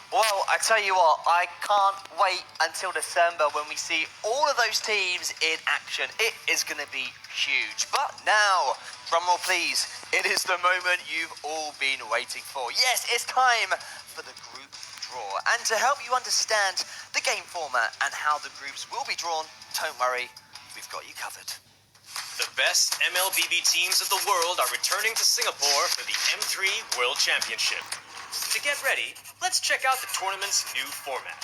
Well, I tell you what, I can't wait until December when we see all of those teams in action. It is going to be huge. But now, drumroll please, it is the moment you've all been waiting for. Yes, it's time for the group draw. And to help you understand the game format and how the groups will be drawn, don't worry, we've got you covered. The best MLBB teams of the world are returning to Singapore for the M3 World Championship. To get ready, let's check out the tournament's new format.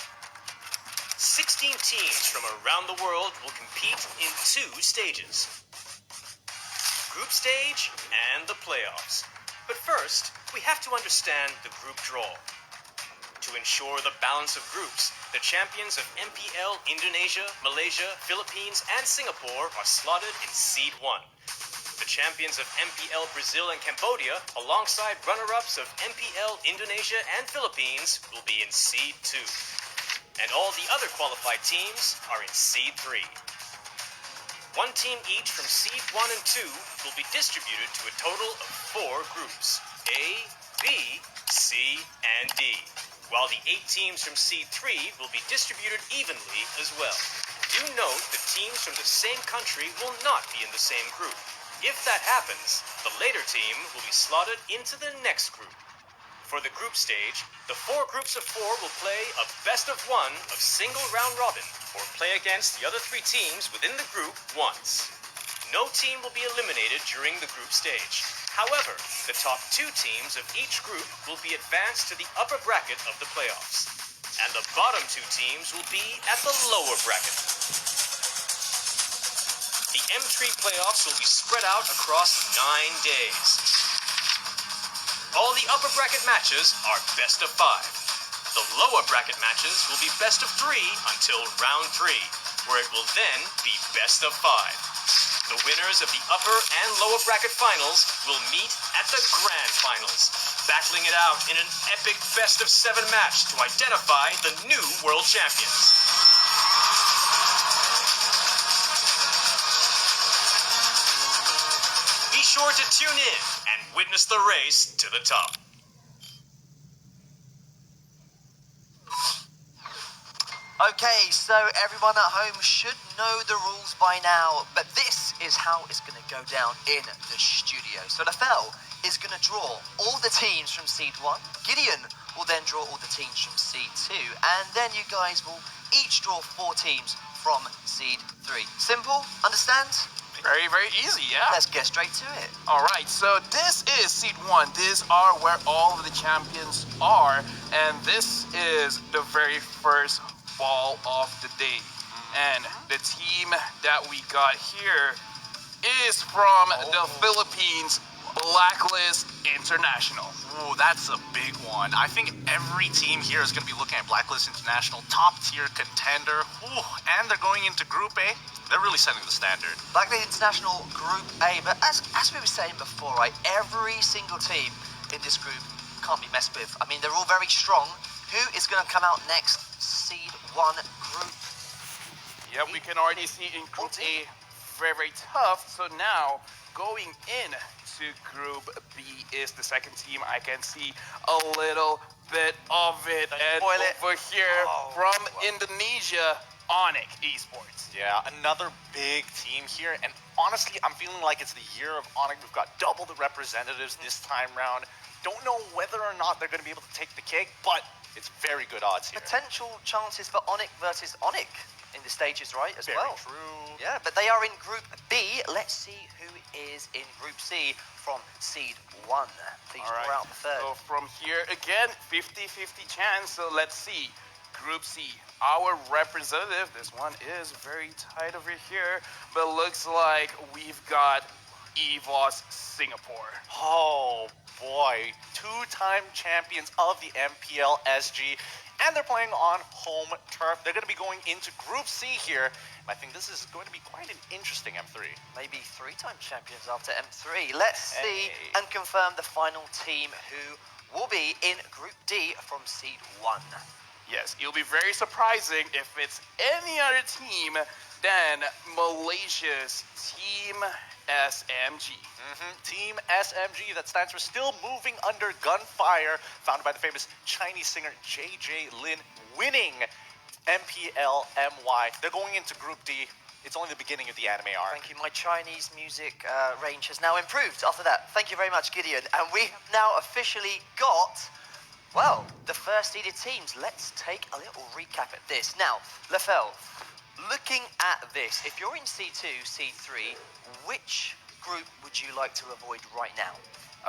16 teams from around the world will compete in 2 stages. Group stage and the playoffs. But first, we have to understand the group draw. To ensure the balance of groups, the champions of MPL Indonesia, Malaysia, Philippines, and Singapore are slotted in Seed 1. The champions of MPL Brazil and Cambodia, alongside runner-ups of MPL Indonesia and Philippines, will be in Seed 2. And all the other qualified teams are in Seed 3. 1 team each from Seed 1 and 2 will be distributed to a total of 4 groups, A, B, C, and D, while the 8 teams from Seed 3 will be distributed evenly as well. Do note that teams from the same country will not be in the same group. If that happens, the later team will be slotted into the next group. For the group stage, the 4 groups of 4 will play a best of 1 of single round robin, or play against the other 3 teams within the group once. No team will be eliminated during the group stage. However, the top 2 teams of each group will be advanced to the upper bracket of the playoffs, and the bottom 2 teams will be at the lower bracket. The M3 playoffs will be spread out across 9 days. All the upper bracket matches are best of 5. The lower bracket matches will be best of 3 until round 3, where it will then be best of 5. The winners of the upper and lower bracket finals will meet at the grand finals, battling it out in an epic best of 7 match to identify the new world champions. Be sure to tune in and witness the race to the top. Okay, so everyone at home should know the rules by now, but this is how it's going to go down in the studio. So Lafell is going to draw all the teams from Seed 1, Gideon will then draw all the teams from Seed 2, and then you guys will each draw 4 teams from Seed 3. Simple? Understand? Very, very easy, yeah. Let's get straight to it. All right, so this is Seed 1. These are where all of the champions are, and this is the very first ball of the day. And the team that we got here is from the Philippines, Blacklist International. Ooh, that's a big one. I think every team here is going to be looking at Blacklist International, top tier contender. Ooh, and they're going into Group A. They're really setting the standard. Blacklist International Group A, but as we were saying before, right, every single team in this group can't be messed with. I mean, they're all very strong. Who is going to come out next? Seed 1 group. Yeah, we can already see in Group A, very, very tough. So now, going in to Group B is the second team. I can see a little bit of it. And over here from Indonesia, ONIC Esports. Yeah, another big team here. And honestly, I'm feeling like it's the year of ONIC. We've got double the representatives this time round. Don't know whether or not they're going to be able to take the cake, but it's very good odds here. Potential chances for ONIC versus ONIC in the stages, right, as well. Very true. Yeah, but they are in Group B. Let's see who is in Group C from Seed 1. Please draw out the third. So from here, again, 50-50 chance. So let's see. Group C, our representative. This one is very tight over here, but looks like we've got EVOS Singapore. Oh boy, 2-time champions of the MPL SG, and they're playing on home turf. They're going to be going into Group C here. I think this is going to be quite an interesting M3. Maybe 3-time champions after M3. Let's see and confirm the final team who will be in Group D from Seed 1. Yes, it'll be very surprising if it's any other team than Malaysia's team SMG. Team SMG, that stands for Still Moving Under Gunfire, founded by the famous Chinese singer JJ Lin, winning MPL MY. They're going into Group D. It's only the beginning of the anime arc. Thank you. My Chinese music range has now improved after that. Thank you very much, Gideon. And we have now officially got, well, the first seeded teams. Let's take a little recap at this. Now, Lefel, looking at this, if you're in C2, C3, which group would you like to avoid right now?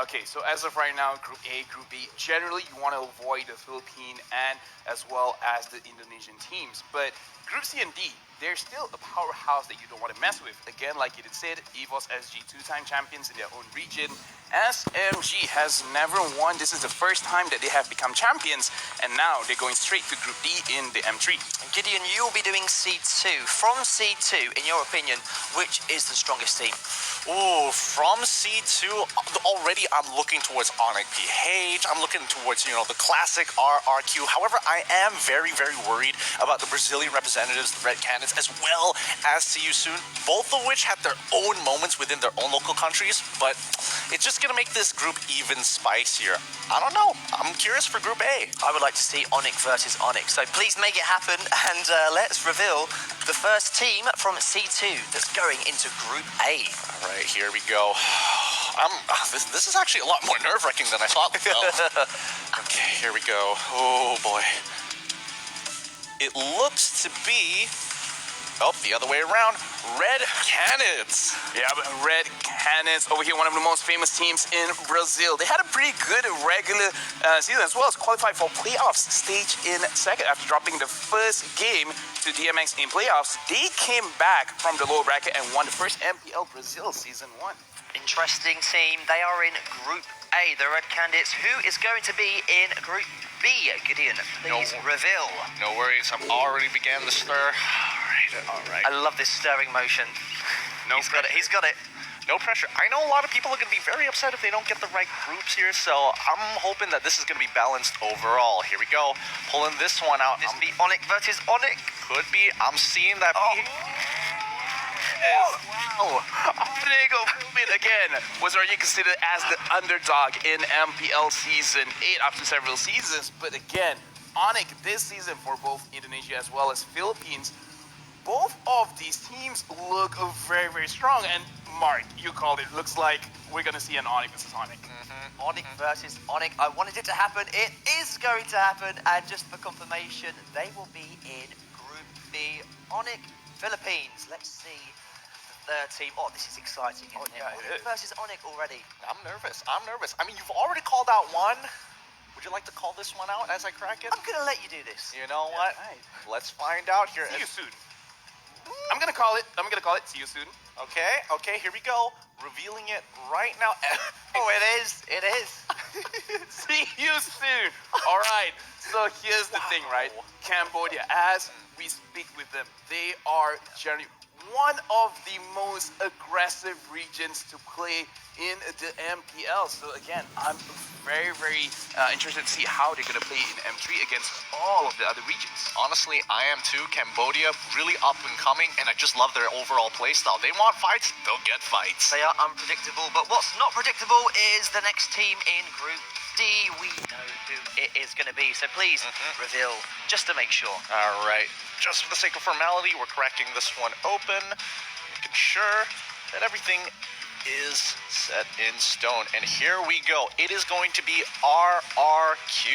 Okay, so as of right now, Group A, Group B, generally you want to avoid the Philippine and as well as the Indonesian teams. But Group C and D, they're still a powerhouse that you don't want to mess with. Again, like you did said, EVOS SG, two-time champions in their own region. SMG has never won. This is the first time that they have become champions, and now they're going straight to Group D in the M3. And Gideon, you'll be doing C2. From C2, in your opinion, which is the strongest team? Ooh, from C2, already I'm looking towards ONIC PH. I'm looking towards, the classic RRQ. However, I am very, very worried about the Brazilian representatives, the Red Cannons, as well as See You Soon, both of which have their own moments within their own local countries, but it's just going to make this group even spicier. I don't know. I'm curious for Group A. I would like to see ONIC versus ONIC, so please make it happen, and let's reveal the first team from C2 that's going into Group A. All right, here we go. This is actually a lot more nerve-wracking than I thought. Okay, here we go. Oh boy. It looks to be, the other way around. Red Cannons. Yeah, but Red Cannons over here, one of the most famous teams in Brazil. They had a pretty good regular season as well as qualified for playoffs stage in second after dropping the first game to DMX in playoffs. They came back from the lower bracket and won the first MPL Brazil Season 1. Interesting team. They are in Group A, the Red Cannons. Who is going to be in Group B? Gideon, please reveal. No worries, I've already began the stir. All right. I love this stirring motion. He's got it. No pressure. I know a lot of people are going to be very upset if they don't get the right groups here, so I'm hoping that this is going to be balanced overall. Here we go. Pulling this one out. This be ONIC versus ONIC. Could be. I'm seeing that. Wow. Diego Philippine again was already considered as the underdog in MPL Season 8 after several seasons. But again, ONIC this season for both Indonesia as well as Philippines, both of these teams look very, very strong. And Mark, you called it. Looks like we're going to see an ONIC versus ONIC. ONIC versus ONIC. I wanted it to happen. It is going to happen. And just for confirmation, they will be in Group B. ONIC Philippines. Let's see the third team. Oh, this is exciting, isn't it? Yeah, it is. Versus ONIC already. I'm nervous. I mean, you've already called out one. Would you like to call this one out as I crack it? I'm going to let you do this. You know what? Right. Let's find out here. See you soon. I'm gonna call it. See you soon. Okay, here we go. Revealing it right now. Oh, it is. See you soon. All right. So here's the thing, right? Cambodia, as we speak with them, they are generally one of the most aggressive regions to play in the MPL. So again, I'm very, very interested to see how they're going to play in M3 against all of the other regions. Honestly, I am too. Cambodia, really up and coming, and I just love their overall playstyle. They want fights, they'll get fights. They are unpredictable, but what's not predictable is the next team in Group D. We know who it is going to be, so please reveal, just to make sure. All right, just for the sake of formality, we're cracking this one open, making sure that everything is set in stone. And here we go. It is going to be RRQ.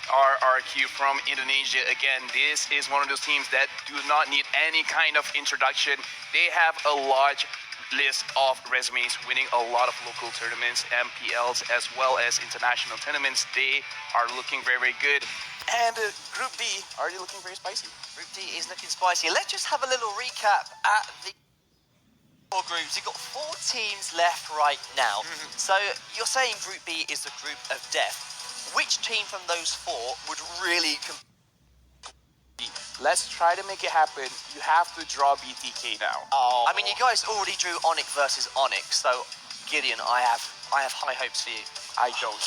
RRQ from Indonesia. Again, this is one of those teams that do not need any kind of introduction. They have a large list of resumes, winning a lot of local tournaments, MPLs, as well as international tournaments. They are looking very, very good. And Group D, already looking very spicy. Group D is looking spicy. Let's just have a little recap at the four groups. You've got 4 teams left right now. So you're saying Group B is the group of death. Which team from those 4 would really Let's try to make it happen. You have to draw BTK now. Oh. I mean, you guys already drew ONIC versus ONIC, so Gideon, I have high hopes for you. I don't.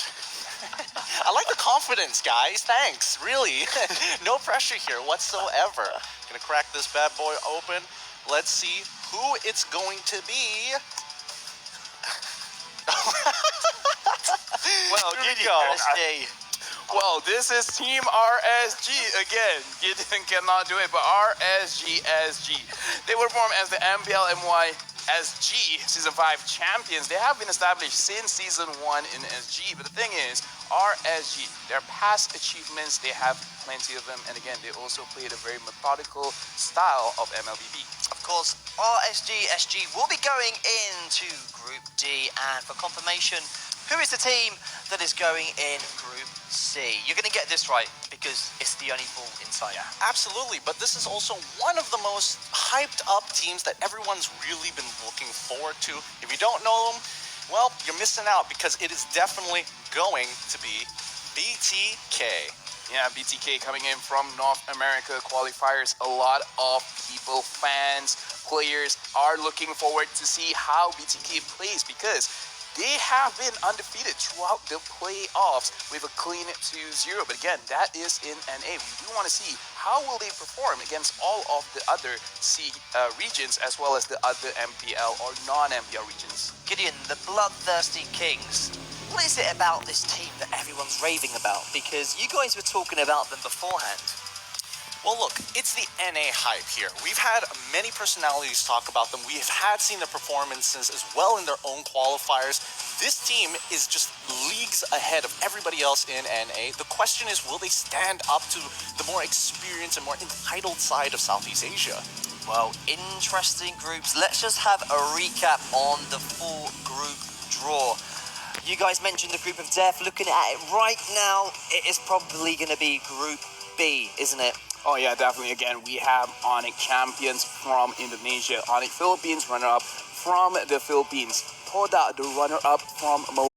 I like the confidence, guys. Thanks, really. No pressure here whatsoever. Gonna crack this bad boy open. Let's see who it's going to be. Well, Here we Gideon, go. SG. well, this is Team RSG again. Gideon cannot do it, but RSG. They were formed as the MPL SG Season 5 champions. They have been established since Season 1 in SG, but the thing is, RSG, their past achievements, they have plenty of them, and again, they also played a very methodical style of MLBB. Of course, SG will be going into Group D, and for confirmation, who is the team that is going in Group C? You're going to get this right because it's the only ball inside. Yeah, absolutely. But this is also one of the most hyped up teams that everyone's really been looking forward to. If you don't know them, well, you're missing out because it is definitely going to be BTK. Yeah, BTK coming in from North America qualifiers. A lot of people, fans, players are looking forward to see how BTK plays because they have been undefeated throughout the playoffs with a clean 2-0. But again, that is in NA. We do want to see how will they perform against all of the other C regions as well as the other MPL or non-MPL regions. Gideon, the bloodthirsty Kings. What is it about this team that everyone's raving about? Because you guys were talking about them beforehand. Well, look, it's the NA hype here. We've had many personalities talk about them. We have seen their performances as well in their own qualifiers. This team is just leagues ahead of everybody else in NA. The question is, will they stand up to the more experienced and more entitled side of Southeast Asia? Well, interesting groups. Let's just have a recap on the full group draw. You guys mentioned the group of death. Looking at it right now, it is probably going to be Group B, isn't it? Oh yeah, definitely. Again, we have ONIC champions from Indonesia, ONIC Philippines runner-up from the Philippines, Toda the runner-up from Malaysia.